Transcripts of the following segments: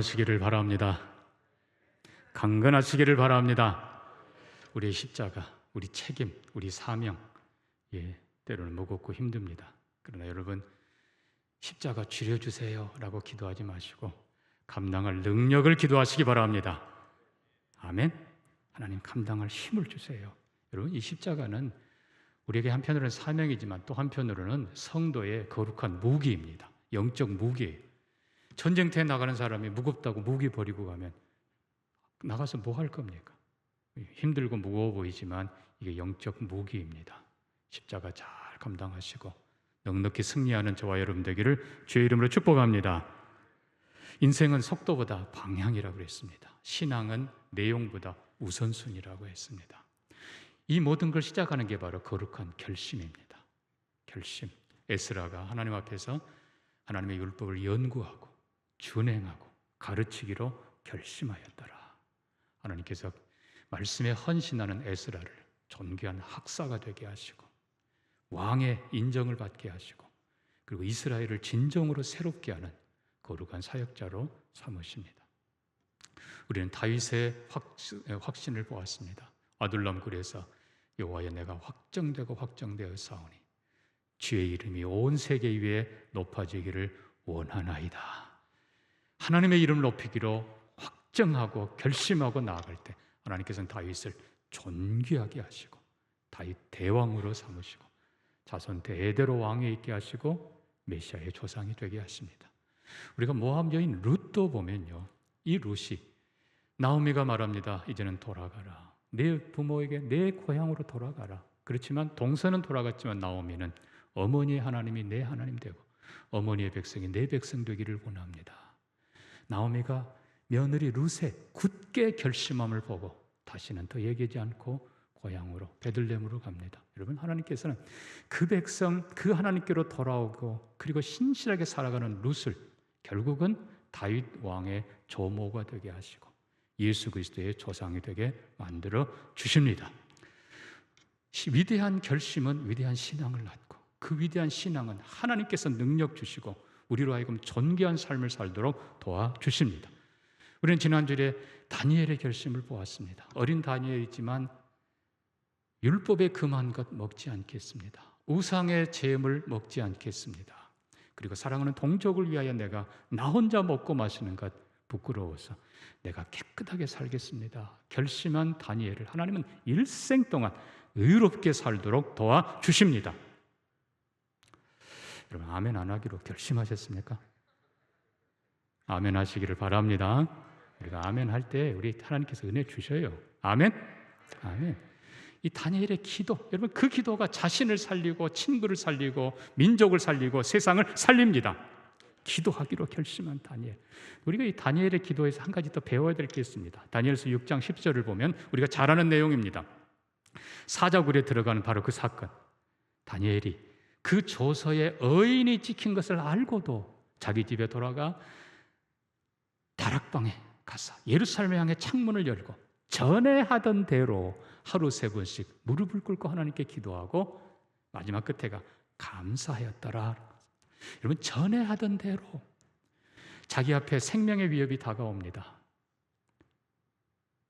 강건하시기를 바랍니다. 강건하시기를 바랍니다. 우리의 십자가, 우리 책임, 우리 사명, 때로는 무겁고 힘듭니다. 그러나 여러분, 십자가 줄여주세요 라고 기도하지 마시고 감당할 능력을 기도하시기 바랍니다. 아멘. 하나님 감당할 힘을 주세요. 여러분, 이 십자가는 우리에게 한편으로는 사명이지만 또 한편으로는 성도의 거룩한 무기입니다. 영적 무기예요. 전쟁터에 나가는 사람이 무겁다고 무기 버리고 가면 나가서 뭐 할 겁니까? 힘들고 무거워 보이지만 이게 영적 무기입니다. 십자가 잘 감당하시고 넉넉히 승리하는 저와 여러분 되기를 주의 이름으로 축복합니다. 인생은 속도보다 방향이라고 했습니다. 신앙은 내용보다 우선순위라고 했습니다. 이 모든 걸 시작하는 게 바로 거룩한 결심입니다. 결심. 에스라가 하나님 앞에서 하나님의 율법을 연구하고 준행하고 가르치기로 결심하였더라. 하나님께서 말씀에 헌신하는 에스라를 존귀한 학사가 되게 하시고 왕의 인정을 받게 하시고 그리고 이스라엘을 진정으로 새롭게 하는 거룩한 사역자로 삼으십니다. 우리는 다윗의 확신을 보았습니다. 아둘람 굴에서 여호와여 내가 확정되고 확정되어 싸우니 주의 이름이 온 세계 위에 높아지기를 원하나이다. 하나님의 이름을 높이기로 확정하고 결심하고 나아갈 때 하나님께서는 다윗을 존귀하게 하시고 다윗 대왕으로 삼으시고 자손 대대로 왕에 있게 하시고 메시아의 조상이 되게 하십니다. 우리가 모압 여인 룻도 보면요, 이 룻이 나오미가 말합니다. 이제는 돌아가라. 내 부모에게 내 고향으로 돌아가라. 그렇지만 동서는 돌아갔지만 나오미는 어머니의 하나님이 내 하나님 되고 어머니의 백성이 내 백성 되기를 원합니다. 나오미가 며느리 룻의 굳게 결심함을 보고 다시는 더 얘기하지 않고 고향으로 베들레헴으로 갑니다. 여러분, 하나님께서는 그 백성, 그 하나님께로 돌아오고 그리고 신실하게 살아가는 룻을 결국은 다윗 왕의 조모가 되게 하시고 예수 그리스도의 조상이 되게 만들어 주십니다. 위대한 결심은 위대한 신앙을 낳고 그 위대한 신앙은 하나님께서 능력 주시고 우리로 하여금 존귀한 삶을 살도록 도와주십니다. 우리는 지난주에 다니엘의 결심을 보았습니다. 어린 다니엘이지만 율법에 금한 것 먹지 않겠습니다. 우상의 제물 먹지 않겠습니다. 그리고 사랑하는 동족을 위하여 내가 나 혼자 먹고 마시는 것 부끄러워서 내가 깨끗하게 살겠습니다. 결심한 다니엘을 하나님은 일생 동안 의롭게 살도록 도와주십니다. 여러분, 아멘 안 하기로 결심하셨습니까? 아멘 하시기를 바랍니다. 우리가 아멘 할 때 우리 하나님께서 은혜 주셔요. 아멘? 아멘. 이 다니엘의 기도, 여러분, 그 기도가 자신을 살리고 친구를 살리고 민족을 살리고 세상을 살립니다. 기도하기로 결심한 다니엘. 우리가 이 다니엘의 기도에서 한 가지 더 배워야 될 게 있습니다. 다니엘서 6장 10절을 보면 우리가 잘 아는 내용입니다. 사자굴에 들어가는 바로 그 사건. 다니엘이 그 조서에 어인이 찍힌 것을 알고도 자기 집에 돌아가 다락방에 가서 예루살렘 향해 창문을 열고 전에 하던 대로 하루 3번씩 무릎을 꿇고 하나님께 기도하고 마지막 끝에가 감사하였더라. 여러분, 전에 하던 대로 자기 앞에 생명의 위협이 다가옵니다.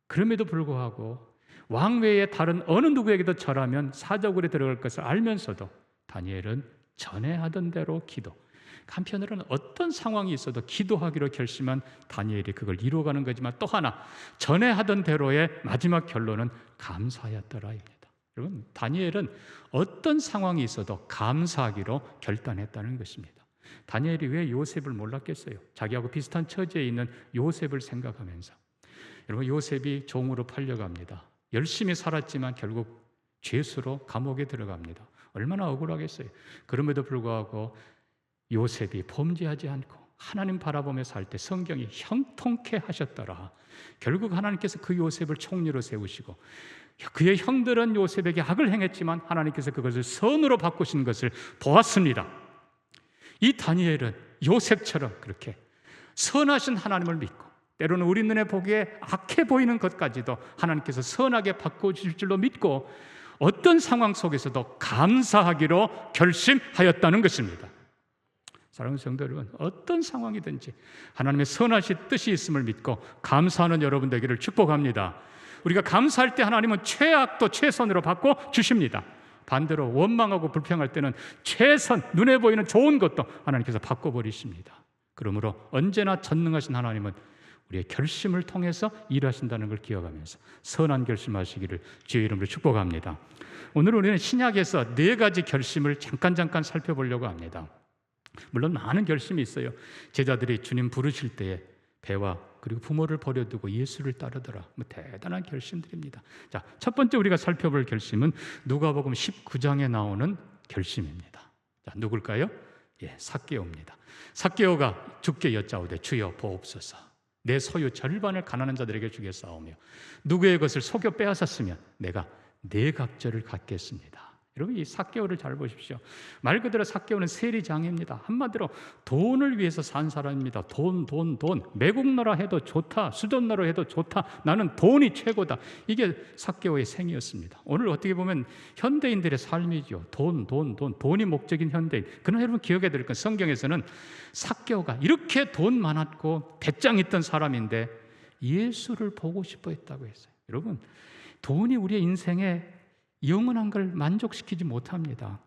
그럼에도 불구하고 왕 외에 다른 어느 누구에게도 절하면 사자굴에 들어갈 것을 알면서도 다니엘은 전에 하던 대로 기도. 한편으로는 어떤 상황이 있어도 기도하기로 결심한 다니엘이 그걸 이루어가는 거지만 또 하나, 전에 하던 대로의 마지막 결론은 감사하였더라입니다. 여러분, 다니엘은 어떤 상황이 있어도 감사하기로 결단했다는 것입니다. 다니엘이 왜 요셉을 몰랐겠어요? 자기하고 비슷한 처지에 있는 요셉을 생각하면서. 여러분, 요셉이 종으로 팔려갑니다. 열심히 살았지만 결국 죄수로 감옥에 들어갑니다. 얼마나 억울하겠어요. 그럼에도 불구하고 요셉이 범죄하지 않고 하나님 바라보며 살 때 성경이 형통케 하셨더라. 결국 하나님께서 그 요셉을 총리로 세우시고 그의 형들은 요셉에게 악을 행했지만 하나님께서 그것을 선으로 바꾸신 것을 보았습니다. 이 다니엘은 요셉처럼 그렇게 선하신 하나님을 믿고 때로는 우리 눈에 보기에 악해 보이는 것까지도 하나님께서 선하게 바꿔주실 줄로 믿고 어떤 상황 속에서도 감사하기로 결심하였다는 것입니다. 사랑하는 성도 여러분, 어떤 상황이든지 하나님의 선하신 뜻이 있음을 믿고 감사하는 여러분 되기를 축복합니다. 우리가 감사할 때 하나님은 최악도 최선으로 바꿔 주십니다. 반대로 원망하고 불평할 때는 최선, 눈에 보이는 좋은 것도 하나님께서 바꿔버리십니다. 그러므로 언제나 전능하신 하나님은 우리의 결심을 통해서 일하신다는 걸 기억하면서 선한 결심하시기를 주의 이름으로 축복합니다. 오늘 우리는 신약에서 4가지 결심을 잠깐 살펴보려고 합니다. 물론 많은 결심이 있어요. 제자들이 주님 부르실 때에 배와 그리고 부모를 버려두고 예수를 따르더라. 대단한 결심들입니다. 자, 첫 번째 우리가 살펴볼 결심은 누가복음 19장에 나오는 결심입니다. 자, 누굴까요? 삭개오입니다. 삭개오가 주께 여짜오되 주여 보옵소서. 내 소유 절반을 가난한 자들에게 주겠사오며 누구의 것을 속여 빼앗았으면 내가 4갑절을 갖겠습니다. 여러분, 이 삭개오를 잘 보십시오. 말 그대로 삭개오는 세리장입니다. 한마디로 돈을 위해서 산 사람입니다. 돈. 매국노라 해도 좋다, 수돈노라 해도 좋다, 나는 돈이 최고다. 이게 삭개오의 생이었습니다. 오늘 어떻게 보면 현대인들의 삶이죠. 돈이 목적인 현대인. 그러나 여러분 기억해야 될 건 성경에서는 삭개오가 이렇게 돈 많았고 배짱 있던 사람인데 예수를 보고 싶어 했다고 했어요. 여러분, 돈이 우리의 인생에 영원한 걸 만족시키지 못합니다.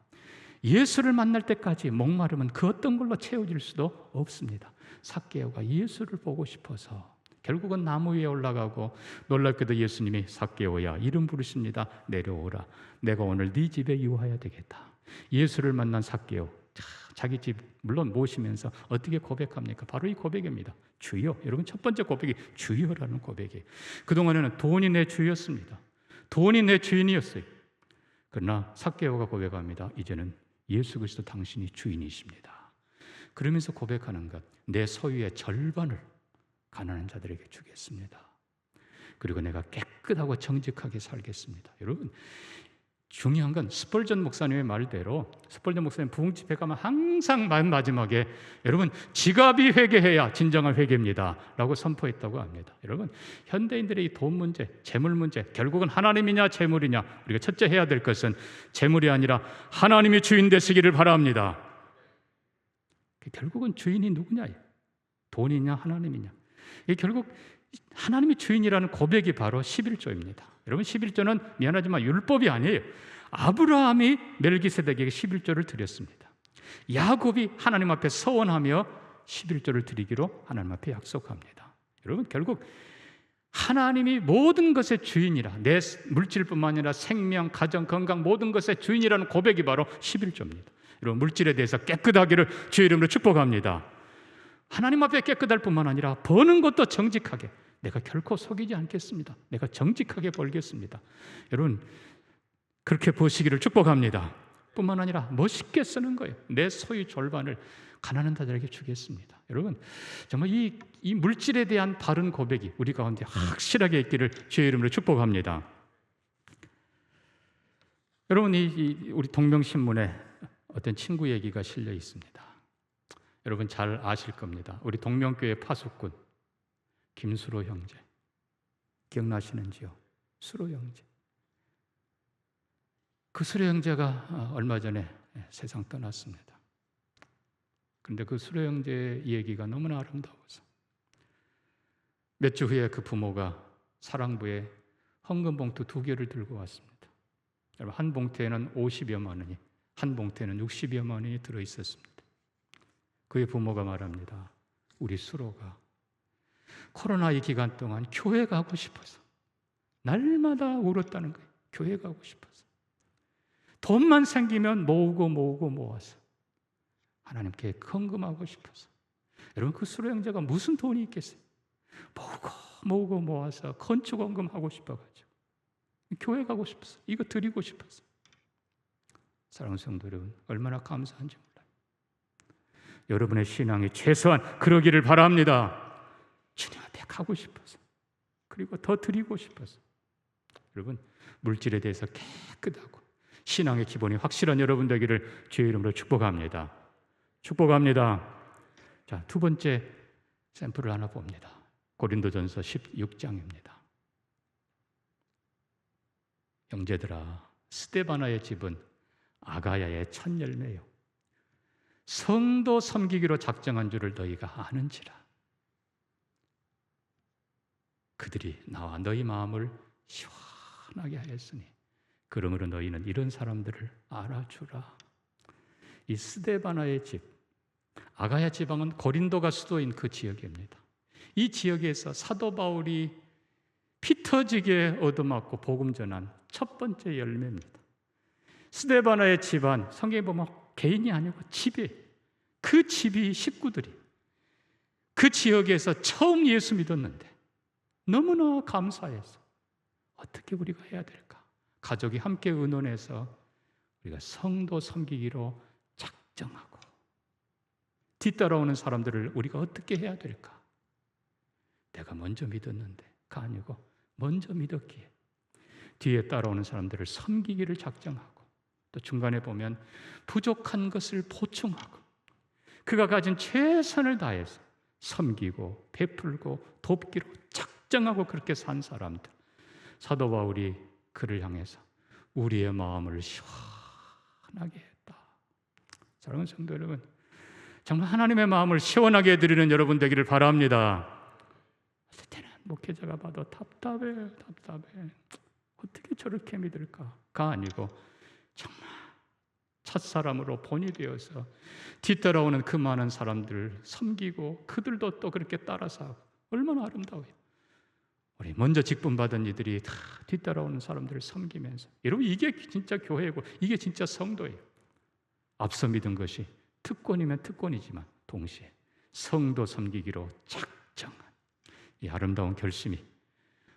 예수를 만날 때까지 목마름은 그 어떤 걸로 채워질 수도 없습니다. 삭개오가 예수를 보고 싶어서 결국은 나무 위에 올라가고 놀랍게도 예수님이 삭개오야 이름 부르십니다. 내려오라. 내가 오늘 네 집에 유하여야 되겠다. 예수를 만난 삭개오, 자기 집 물론 모시면서 어떻게 고백합니까? 바로 이 고백입니다. 주여. 여러분, 첫 번째 고백이 주여라는 고백이에요. 그동안에는 돈이 내 주였습니다. 돈이 내 주인이었어요. 그러나 삭개오가 고백합니다. 이제는 예수 그리스도 당신이 주인이십니다. 그러면서 고백하는 것, 내 소유의 절반을 가난한 자들에게 주겠습니다. 그리고 내가 깨끗하고 정직하게 살겠습니다. 여러분, 중요한 건 스펄전 목사님의 말대로 스펄전 목사님 부흥집회 가면 항상 맨 마지막에 여러분 지갑이 회개해야 진정한 회개입니다 라고 선포했다고 합니다. 여러분, 현대인들의 이 돈 문제, 재물 문제, 결국은 하나님이냐 재물이냐, 우리가 첫째 해야 될 것은 재물이 아니라 하나님이 주인 되시기를 바랍니다. 결국은 주인이 누구냐? 돈이냐 하나님이냐? 이게 결국 하나님이 주인이라는 고백이 바로 11조입니다. 여러분, 11조는 미안하지만 율법이 아니에요. 아브라함이 멜기세덱에게 11조를 드렸습니다. 야곱이 하나님 앞에 서원하며 11조를 드리기로 하나님 앞에 약속합니다. 여러분, 결국 하나님이 모든 것의 주인이라, 내 물질뿐만 아니라 생명, 가정, 건강 모든 것의 주인이라는 고백이 바로 11조입니다. 여러분, 물질에 대해서 깨끗하기를 주의 이름으로 축복합니다. 하나님 앞에 깨끗할 뿐만 아니라 버는 것도 정직하게, 내가 결코 속이지 않겠습니다. 내가 정직하게 벌겠습니다. 여러분, 그렇게 보시기를 축복합니다. 뿐만 아니라 멋있게 쓰는 거예요. 내 소유 절반을 가난한 자들에게 주겠습니다. 여러분, 정말 이 물질에 대한 바른 고백이 우리 가운데 확실하게 있기를 주의 이름으로 축복합니다. 여러분, 우리 동명신문에 어떤 친구 얘기가 실려 있습니다. 여러분 잘 아실 겁니다. 우리 동명교회 파수꾼 김수로 형제, 기억나시는지요? 수로 형제. 그 수로 형제가 얼마 전에 세상 떠났습니다. 그런데 그 수로 형제의 얘기가 너무나 아름다워서 몇 주 후에 그 부모가 사랑부에 헌금 봉투 2개를 들고 왔습니다. 여러분, 한 봉투에는 50여만 원이, 한 봉투에는 60여만 원이 들어있었습니다. 그의 부모가 말합니다. 우리 수로가 코로나 이 기간 동안 교회 가고 싶어서 날마다 울었다는 거예요. 교회 가고 싶어서. 돈만 생기면 모으고 모아서 하나님께 헌금하고 싶어서. 여러분, 그 수로 형제가 무슨 돈이 있겠어요? 모으고 모아서 건축 헌금하고 싶어가지고 교회 가고 싶어서, 이거 드리고 싶어서. 사랑하는 성도 여러분, 얼마나 감사한지 몰라요. 여러분의 신앙이 최소한 그러기를 바랍니다. 주님 앞에 가고 싶어서, 그리고 더 드리고 싶어서. 여러분, 물질에 대해서 깨끗하고 신앙의 기본이 확실한 여러분 되기를 주의 이름으로 축복합니다. 축복합니다. 자, 두 번째 샘플을 하나 봅니다. 고린도전서 16장입니다. 형제들아, 스데바나의 집은 아가야의 첫 열매요. 성도 섬기기로 작정한 줄을 너희가 아는지라. 그들이 나와 너희 마음을 시원하게 하였으니 그러므로 너희는 이런 사람들을 알아주라. 이 스데바나의 집, 아가야 지방은 고린도가 수도인 그 지역입니다. 이 지역에서 사도 바울이 피 터지게 얻어맞고 복음 전한 첫 번째 열매입니다. 스데바나의 집안, 성경에 보면 개인이 아니고 집이, 그 집이 식구들이 그 지역에서 처음 예수 믿었는데 너무나 감사해서 어떻게 우리가 해야 될까? 가족이 함께 의논해서 우리가 성도 섬기기로 작정하고 뒤따라오는 사람들을 우리가 어떻게 해야 될까? 내가 먼저 믿었는데가 아니고 먼저 믿었기에 뒤에 따라오는 사람들을 섬기기를 작정하고 또 중간에 보면 부족한 것을 보충하고 그가 가진 최선을 다해서 섬기고 베풀고 돕기로 작정하고 그렇게 산 사람들, 사도 바울이 그를 향해서 우리의 마음을 시원하게 했다. 사랑하는 성도 여러분, 정말 하나님의 마음을 시원하게 해드리는 여러분 되기를 바랍니다. 어떨 때는 목회자가 봐도 답답해. 어떻게 저렇게 믿을까가 아니고 정말 첫사람으로 본이 되어서 뒤따라오는 그 많은 사람들을 섬기고 그들도 또 그렇게 따라서 하고 얼마나 아름다워요. 우리 먼저 직분받은 이들이 다 뒤따라오는 사람들을 섬기면서, 여러분 이게 진짜 교회고 이게 진짜 성도예요. 앞서 믿은 것이 특권이면 특권이지만 동시에 성도 섬기기로 작정한 이 아름다운 결심이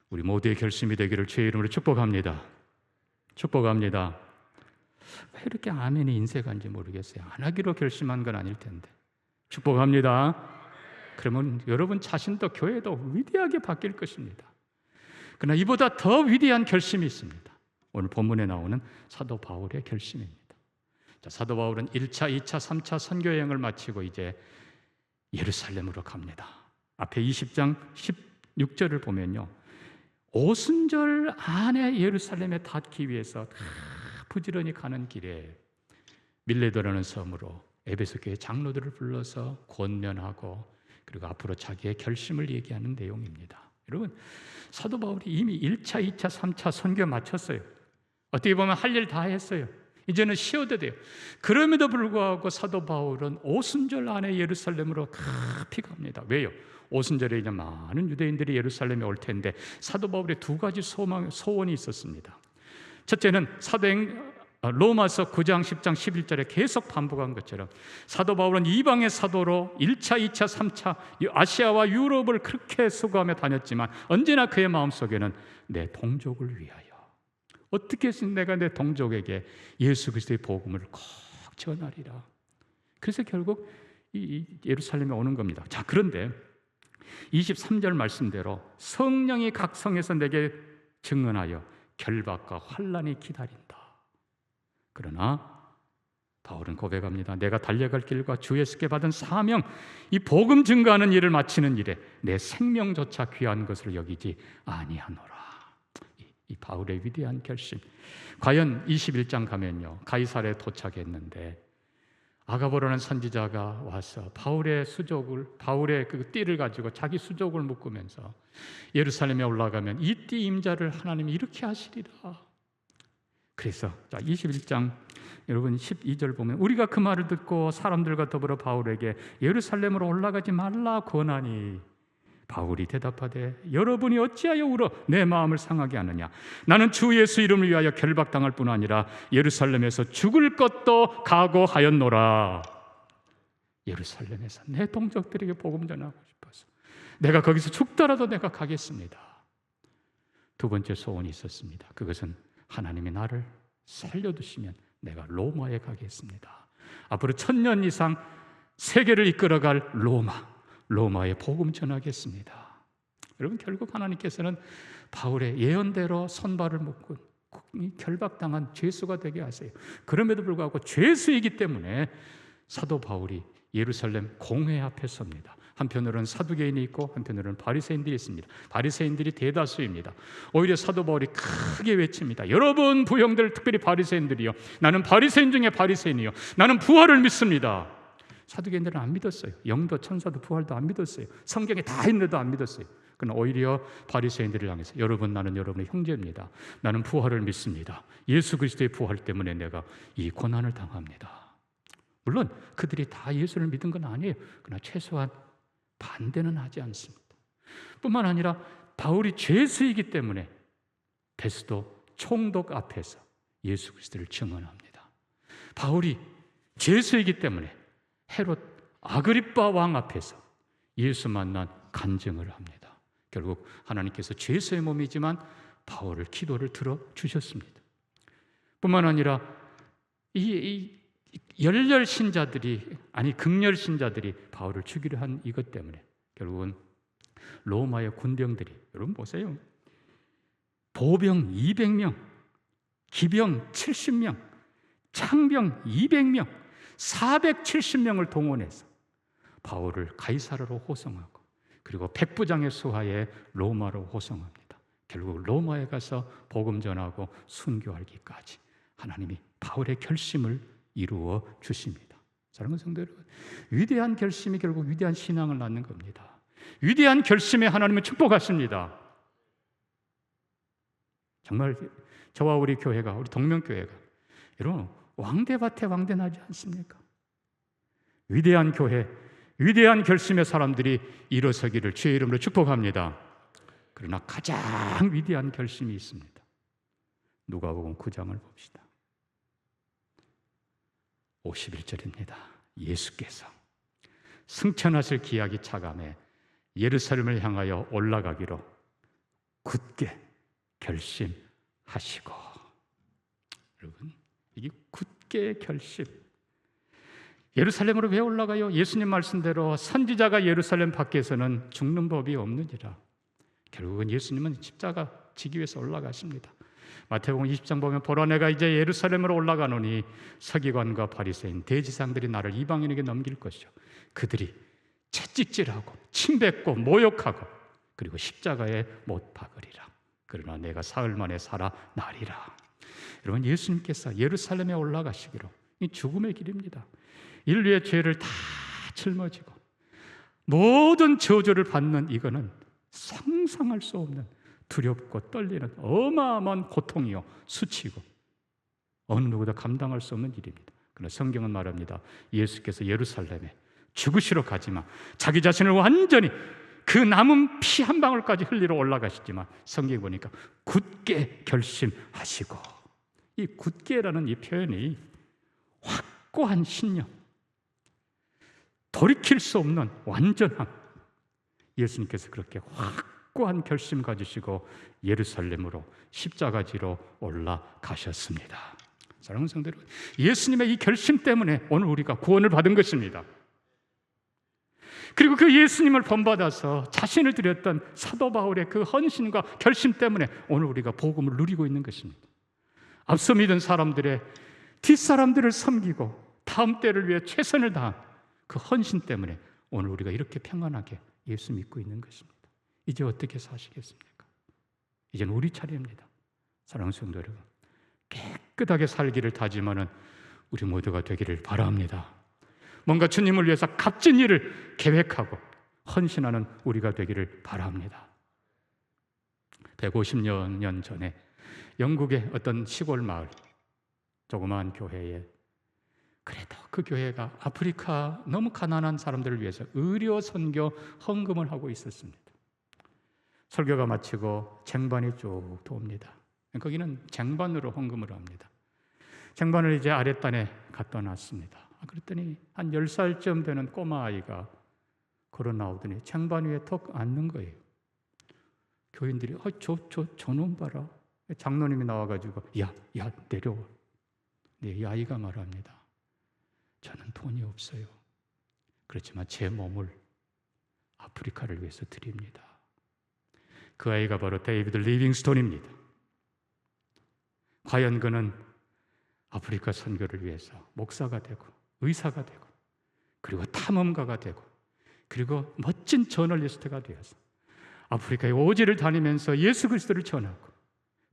우리 모두의 결심이 되기를 주의 이름으로 축복합니다. 축복합니다. 왜 이렇게 아멘이 인색한지 모르겠어요. 안 하기로 결심한 건 아닐 텐데 축복합니다. 그러면 여러분 자신도 교회도 위대하게 바뀔 것입니다. 그러나 이보다 더 위대한 결심이 있습니다. 오늘 본문에 나오는 사도 바울의 결심입니다. 자, 사도 바울은 1차, 2차, 3차 선교 여행을 마치고 이제 예루살렘으로 갑니다. 앞에 20장 16절을 보면요, 오순절 안에 예루살렘에 닿기 위해서 부지런히 가는 길에 밀레도라는 섬으로 에베소 교회 장로들을 불러서 권면하고 그리고 앞으로 자기의 결심을 얘기하는 내용입니다. 여러분, 사도 바울이 이미 1차, 2차, 3차 선교 마쳤어요. 어떻게 보면 할 일 다 했어요. 이제는 쉬어도 돼요. 그럼에도 불구하고 사도 바울은 오순절 안에 예루살렘으로 급히 갑니다. 왜요? 오순절에 이제 많은 유대인들이 예루살렘에 올 텐데 사도 바울의 두 가지 소원이 있었습니다. 첫째는 로마서 9장, 10장, 11절에 계속 반복한 것처럼 사도 바울은 이방의 사도로 1차, 2차, 3차 아시아와 유럽을 그렇게 수고하며 다녔지만 언제나 그의 마음속에는 내 동족을 위하여 어떻게 해서 내가 내 동족에게 예수 그리스도의 복음을 꼭 전하리라. 그래서 결국 이 예루살렘에 오는 겁니다. 자, 그런데 23절 말씀대로 성령이 각 성에서 내게 증언하여 결박과 환난이 기다린다. 그러나 바울은 고백합니다. 내가 달려갈 길과 주 예수께 받은 사명, 이 복음 증거하는 일을 마치는 일에 내 생명조차 귀한 것을 여기지 아니하노라. 이 바울의 위대한 결심. 과연 21장 가면요, 가이사랴에 도착했는데 아가보라는 선지자가 와서 바울의 그 띠를 가지고 자기 수족을 묶으면서 예루살렘에 올라가면 이 띠 임자를 하나님이 이렇게 하시리라. 그래서 21장 여러분 12절 보면 우리가 그 말을 듣고 사람들과 더불어 바울에게 예루살렘으로 올라가지 말라 권하니 바울이 대답하되 여러분이 어찌하여 울어 내 마음을 상하게 하느냐. 나는 주 예수 이름을 위하여 결박당할 뿐 아니라 예루살렘에서 죽을 것도 각오하였노라. 예루살렘에서 내 동족들에게 복음 전하고 싶어서 내가 거기서 죽더라도 내가 가겠습니다. 두 번째 소원이 있었습니다. 그것은 하나님이 나를 살려두시면 내가 로마에 가겠습니다. 앞으로 1000년 이상 세계를 이끌어갈 로마에 복음 전하겠습니다. 여러분, 결국 하나님께서는 바울의 예언대로 손발을 묶고 결박당한 죄수가 되게 하세요. 그럼에도 불구하고 죄수이기 때문에 사도 바울이 예루살렘 공회 앞에 섭니다. 한편으로는 사두개인이 있고 한편으로는 바리새인들이 있습니다. 바리새인들이 대다수입니다. 오히려 사도 바울이 크게 외칩니다. 여러분 부형들, 특별히 바리새인들이요, 나는 바리새인 중에 바리새인이요, 나는 부활을 믿습니다. 사두개인들은 안 믿었어요. 영도 천사도 부활도 안 믿었어요. 성경에 다 있는데도 안 믿었어요. 그러나 오히려 바리새인들을 향해서 여러분, 나는 여러분의 형제입니다. 나는 부활을 믿습니다. 예수 그리스도의 부활 때문에 내가 이 고난을 당합니다. 물론 그들이 다 예수를 믿은 건 아니에요. 그러나 최소한 반대는 하지 않습니다. 뿐만 아니라 바울이 죄수이기 때문에 베스도 총독 앞에서 예수 그리스도를 증언합니다. 바울이 죄수이기 때문에 헤롯 아그리빠 왕 앞에서 예수 만난 간증을 합니다. 결국 하나님께서 죄수의 몸이지만 바울을 기도를 들어주셨습니다. 뿐만 아니라 이 열렬 신자들이, 아니 극렬 신자들이 바울을 죽이려 한 이것 때문에 결국은 로마의 군병들이, 여러분 보세요, 보병 200명, 기병 70명, 창병 200명, 470명을 동원해서 바울을 가이사르로 호송하고, 그리고 백부장의 수하에 로마로 호송합니다. 결국 로마에 가서 복음 전하고 순교하기까지 하나님이 바울의 결심을 이루어 주십니다. 사랑하는 성도 여러분, 위대한 결심이 결국 위대한 신앙을 낳는 겁니다. 위대한 결심에 하나님은 축복하십니다. 정말 저와 우리 교회가, 우리 동명교회가, 여러분 왕대밭에 왕대나지 않습니까? 위대한 교회, 위대한 결심의 사람들이 일어서기를 주의 이름으로 축복합니다. 그러나 가장 위대한 결심이 있습니다. 누가복음 9장을 봅시다. 51절입니다. 예수께서 승천하실 기약이 차감해 예루살렘을 향하여 올라가기로 굳게 결심하시고. 여러분, 이게 굳게 결심. 예루살렘으로 왜 올라가요? 예수님 말씀대로 선지자가 예루살렘 밖에서는 죽는 법이 없느니라. 결국은 예수님은 십자가 지기 위해서 올라가십니다. 마태복음 20장 보면 보라, 내가 이제 예루살렘으로 올라가노니 서기관과 바리새인 대지상들이 나를 이방인에게 넘길 것이요 그들이 채찍질하고 침뱉고 모욕하고 그리고 십자가에 못 박으리라. 그러나 내가 사흘 만에 살아나리라. 여러분, 예수님께서 예루살렘에 올라가시기로, 이 죽음의 길입니다. 인류의 죄를 다 짊어지고 모든 저주를 받는, 이거는 상상할 수 없는 두렵고 떨리는 어마어마한 고통이요 수치고 어느 누구도 감당할 수 없는 일입니다. 그러나 성경은 말합니다. 예수께서 예루살렘에 죽으시러 가지만 자기 자신을 완전히 그 남은 피 한 방울까지 흘리러 올라가시지만 성경에 보니까 굳게 결심하시고, 이 굳게라는 이 표현이 확고한 신념, 돌이킬 수 없는 완전함, 예수님께서 그렇게 확고한 결심 가지시고 예루살렘으로 십자가지로 올라가셨습니다. 사랑하는 성도 여러분, 예수님의 이 결심 때문에 오늘 우리가 구원을 받은 것입니다. 그리고 그 예수님을 본받아서 자신을 드렸던 사도 바울의 그 헌신과 결심 때문에 오늘 우리가 복음을 누리고 있는 것입니다. 앞서 믿은 사람들의 뒷사람들을 섬기고 다음 때를 위해 최선을 다한 그 헌신 때문에 오늘 우리가 이렇게 평안하게 예수 믿고 있는 것입니다. 이제 어떻게 사시겠습니까? 이제는 우리 차례입니다. 사랑하는 성도 여러분, 깨끗하게 살기를 다짐하는 우리 모두가 되기를 바랍니다. 뭔가 주님을 위해서 값진 일을 계획하고 헌신하는 우리가 되기를 바랍니다. 150년 전에 영국의 어떤 시골 마을, 조그마한 교회에, 그래도 그 교회가 아프리카 너무 가난한 사람들을 위해서 의료 선교 헌금을 하고 있었습니다. 설교가 마치고 쟁반이 쭉 돕니다. 거기는 쟁반으로 헌금을 합니다. 쟁반을 이제 아랫단에 갖다 놨습니다. 그랬더니 한 10살쯤 되는 꼬마아이가 걸어 나오더니 쟁반 위에 턱 앉는 거예요. 교인들이 저놈 봐라. 장로님이 나와가지고 야 내려와. 네, 이 아이가 말합니다. 저는 돈이 없어요. 그렇지만 제 몸을 아프리카를 위해서 드립니다. 그 아이가 바로 데이비드 리빙스톤입니다. 과연 그는 아프리카 선교를 위해서 목사가 되고 의사가 되고 그리고 탐험가가 되고 그리고 멋진 저널리스트가 되어서 아프리카의 오지를 다니면서 예수 그리스도를 전하고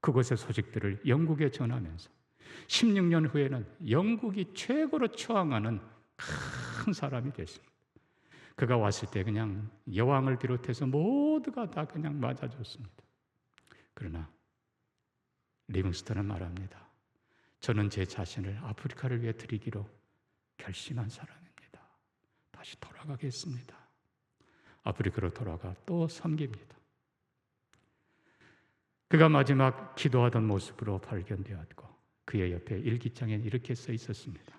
그곳의 소식들을 영국에 전하면서 16년 후에는 영국이 최고로 추앙하는 큰 큰 사람이 됐습니다. 그가 왔을 때 그냥 여왕을 비롯해서 모두가 다 그냥 맞아줬습니다. 그러나 리빙스턴은 말합니다. 저는 제 자신을 아프리카를 위해 드리기로 결심한 사람입니다. 다시 돌아가겠습니다. 아프리카로 돌아가 또 섬깁니다. 그가 마지막 기도하던 모습으로 발견되었고 그의 옆에 일기장에 이렇게 써 있었습니다.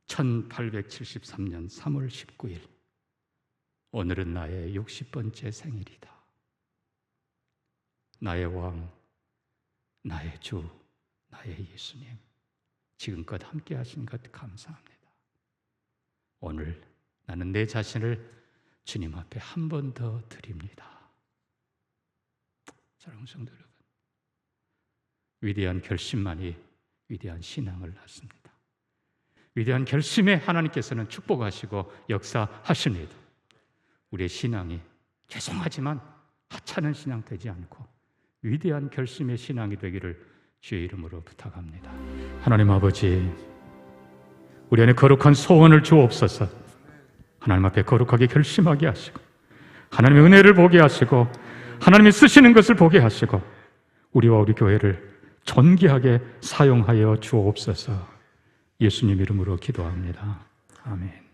1873년 3월 19일 오늘은 나의 60번째 생일이다. 나의 왕, 나의 주, 나의 예수님, 지금껏 함께 하신 것 감사합니다. 오늘 나는 내 자신을 주님 앞에 한 번 더 드립니다. 사랑하는 성도 여러분, 위대한 결심만이 위대한 신앙을 낳습니다. 위대한 결심에 하나님께서는 축복하시고 역사하십니다. 우리의 신앙이 죄송하지만 하찮은 신앙 되지 않고 위대한 결심의 신앙이 되기를 주의 이름으로 부탁합니다. 하나님 아버지, 우리 안에 거룩한 소원을 주옵소서. 하나님 앞에 거룩하게 결심하게 하시고 하나님의 은혜를 보게 하시고 하나님이 쓰시는 것을 보게 하시고 우리와 우리 교회를 존귀하게 사용하여 주옵소서. 예수님 이름으로 기도합니다. 아멘.